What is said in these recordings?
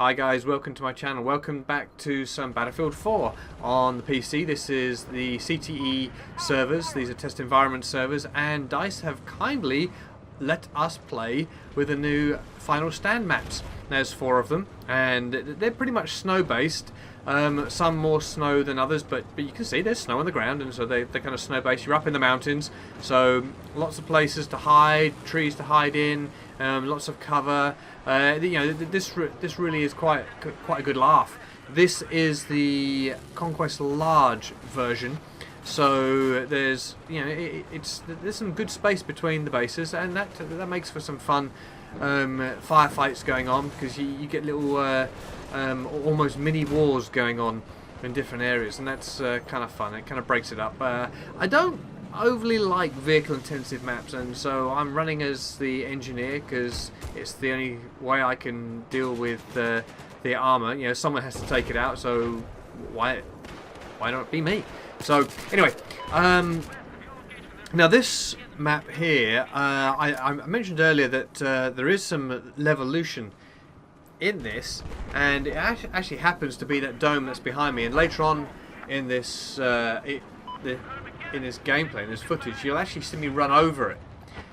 Hi guys, welcome to my channel. Welcome back to some Battlefield 4 on the PC. This is the CTE servers. These are test environment servers, and DICE have kindly let us play with the new Final Stand maps. There's 4 of them, and they're pretty much snow based. Some more snow than others, but you can see there's snow on the ground, and so they're kind of snow based. You're up in the mountains, so lots of places to hide, trees to hide in, lots of cover. This really is quite a good laugh. This is the Conquest Large version, so there's there's some good space between the bases, and that makes for some fun firefights going on, because you get little almost mini wars going on in different areas, and that's kind of fun. It kind of breaks it up. I don't overly like vehicle intensive maps, and so I'm running as the engineer because it's the only way I can deal with the armor. You know, someone has to take it out, so why not be me? So anyway, now this map here, I mentioned earlier that there is some levolution in this, and it actually happens to be that dome that's behind me, and later on in this in this gameplay, in this footage, you'll actually see me run over it.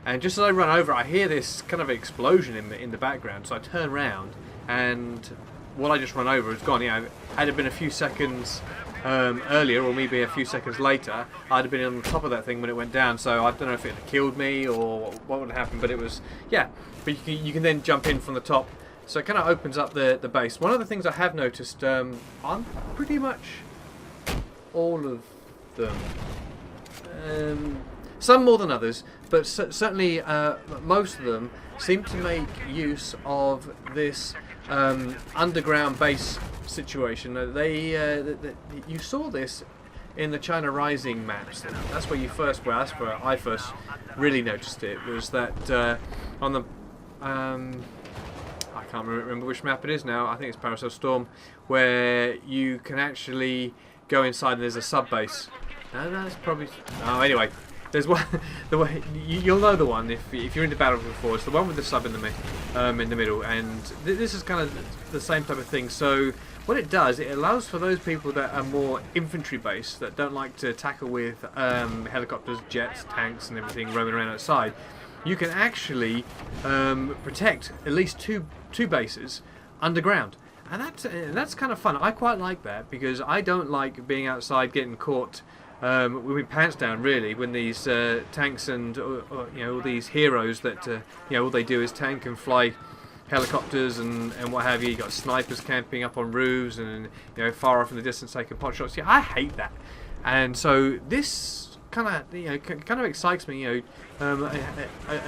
And just as I run over it, I hear this kind of explosion in the background. So I turn around, and what I just run over is gone. You know, had it been a few seconds earlier, or maybe a few seconds later, I'd have been on the top of that thing when it went down. So I don't know if it had killed me or what would have happened, but it was, yeah. But you can then jump in from the top. So it kind of opens up the base. One of the things I have noticed on pretty much all of them, some more than others, but certainly most of them seem to make use of this underground base situation. You saw this in the China Rising maps. That's where that's where I first really noticed it. Was that on the I can't remember which map it is now. I think it's Parasol Storm, where you can actually go inside and there's a sub base. No, that's probably. Oh, anyway, there's one. You'll know the one if you're into Battlefield 4. It's the one with the sub in the middle, and this is kind of the same type of thing. So what it does, it allows for those people that are more infantry based, that don't like to tackle with helicopters, jets, tanks, and everything roaming around outside. You can actually protect at least two bases underground. And that's kind of fun. I quite like that, because I don't like being outside getting caught with my pants down, really, when these tanks and all these heroes that all they do is tank and fly helicopters and what have you. You got snipers camping up on roofs and far off in the distance taking pot shots. Yeah, I hate that. And so this kind of excites me. A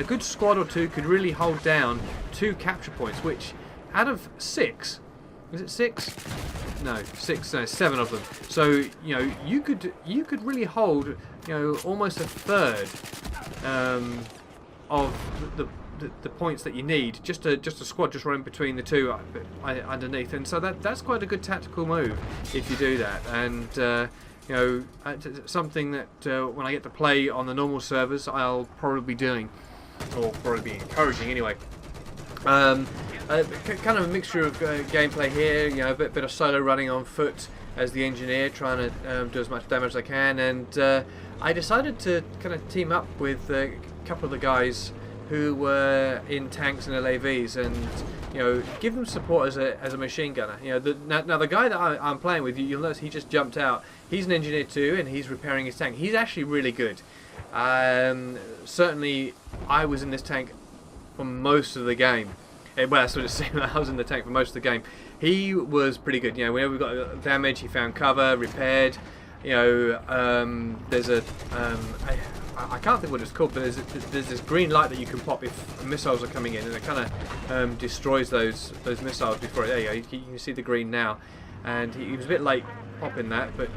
good squad or two could really hold down 2 capture points, which out of 6. Is it 6? No, 6. No, 7 of them. So you could really hold almost a third of the points that you need. Just a squad just running between the 2 underneath, and so that's quite a good tactical move if you do that. And something that when I get to play on the normal servers, I'll probably be doing, or probably be encouraging anyway. Kind of a mixture of gameplay here, a bit of solo running on foot as the engineer, trying to do as much damage as I can, and I decided to kind of team up with a couple of the guys who were in tanks and LAVs, and give them support as a machine gunner. Now the guy that I'm playing with, you'll notice he just jumped out. He's an engineer too, and he's repairing his tank. He's actually really good. Certainly, I was in this tank for most of the game. Well, that's what it seemed. I was in the tank for most of the game. He was pretty good. Whenever we got damage, he found cover, repaired. There's a I can't think what it's called, but there's this green light that you can pop if missiles are coming in, and it kind of destroys those missiles before. There you go. You can see the green now, and he was a bit late popping that, but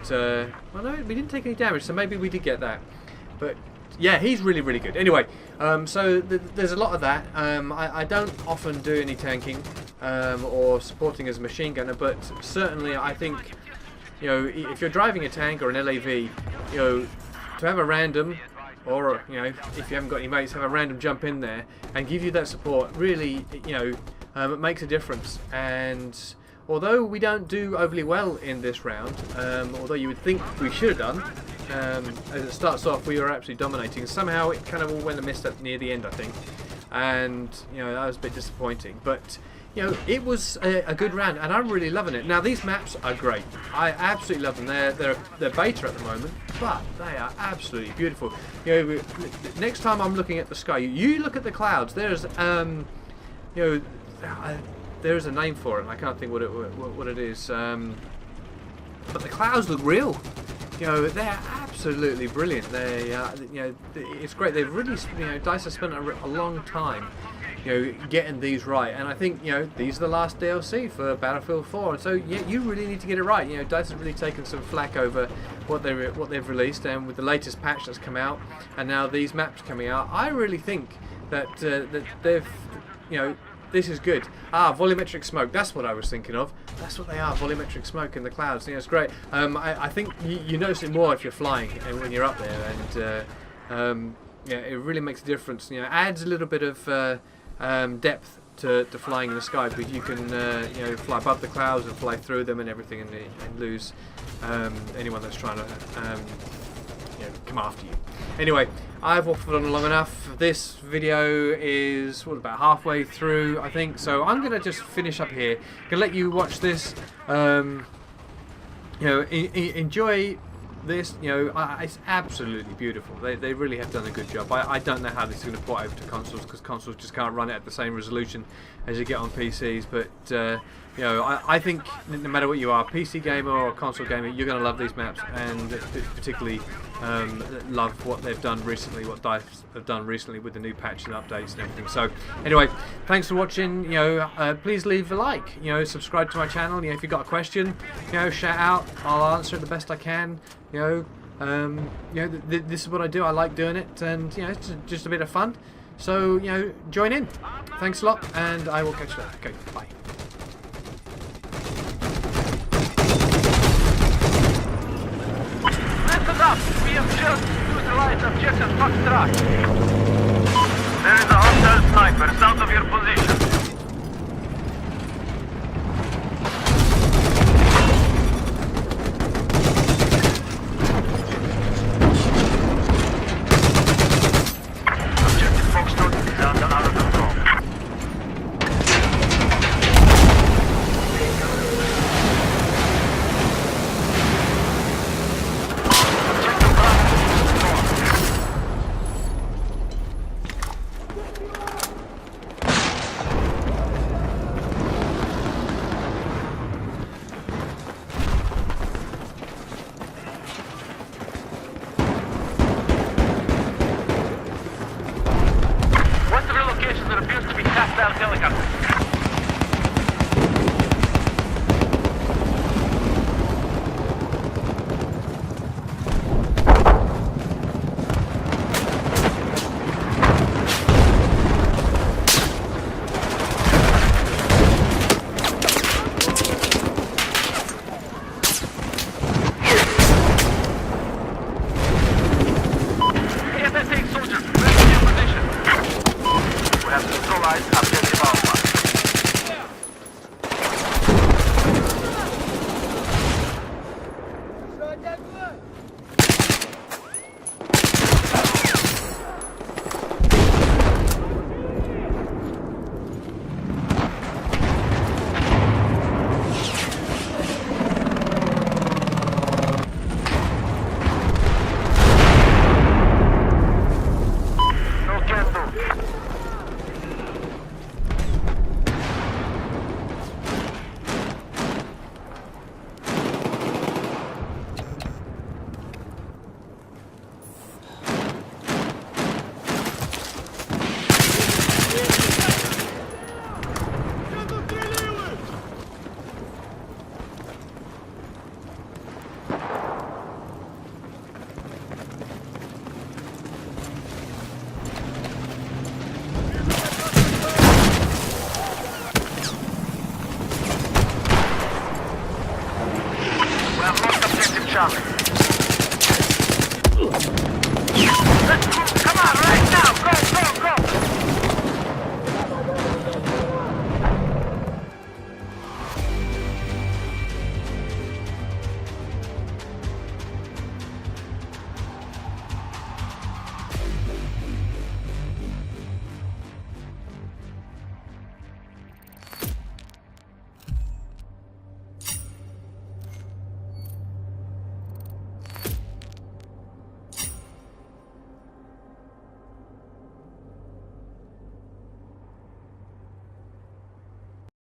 well, no, we didn't take any damage, so maybe we did get that. But yeah, he's really, really good. Anyway, so there's a lot of that. I don't often do any tanking or supporting as a machine gunner, but certainly I think, if you're driving a tank or an LAV, to have a random, or if you haven't got any mates, have a random jump in there and give you that support. Really, it makes a difference. And although we don't do overly well in this round, although you would think we should have done, as it starts off we were absolutely dominating. Somehow it kind of all went amiss at near the end, I think, and you know, that was a bit disappointing. But you know, it was a good round, and I'm really loving it. Now these maps are great. I absolutely love them. They're beta at the moment, but they are absolutely beautiful. You know, next time I'm looking at the sky, you look at the clouds. There's you know, there's a name for it, and I can't think what it is. But the clouds look real. You know, they're absolutely brilliant. They, you know, it's great. They've really, you know, DICE has spent a long time, you know, getting these right. And I think, you know, these are the last DLC for Battlefield 4. And so, yeah, you really need to get it right. You know, DICE has really taken some flack over what they've released, and with the latest patch that's come out, and now these maps coming out, I really think that that they've, you know, this is good. Volumetric smoke. That's what I was thinking of. That's what they are. Volumetric smoke in the clouds. You know, it's great. I think you notice it more if you're flying and when you're up there, and yeah, it really makes a difference. You know, adds a little bit of depth to flying in the sky, because you can you know, fly above the clouds and fly through them and everything, and lose anyone that's trying to you know, come after you. Anyway, I've waffled on long enough. This video is about halfway through, I think, so I'm gonna just finish up here. Gonna let you watch this. You know, enjoy this. You know, it's absolutely beautiful. They really have done a good job. I don't know how this is going to port over to consoles, because consoles just can't run it at the same resolution as you get on PCs. But you know, I think no matter what you are, PC gamer or console gamer, you're going to love these maps, and particularly love what they've done recently, what DICE have done recently with the new patches and updates and everything. So anyway, thanks for watching. You know, please leave a like. You know, subscribe to my channel. You know, if you've got a question, you know, shout out. I'll answer it the best I can. You know, this is what I do. I like doing it, and you know, it's just a bit of fun. So you know, join in. Thanks a lot, and I will catch you later. Okay, bye. Listen up! We have just neutralized objective Foxtrot. There is a hostile sniper south of your position. Objective Foxtrot is under our control. There appears to be hostile helicopters. Charlie. Let's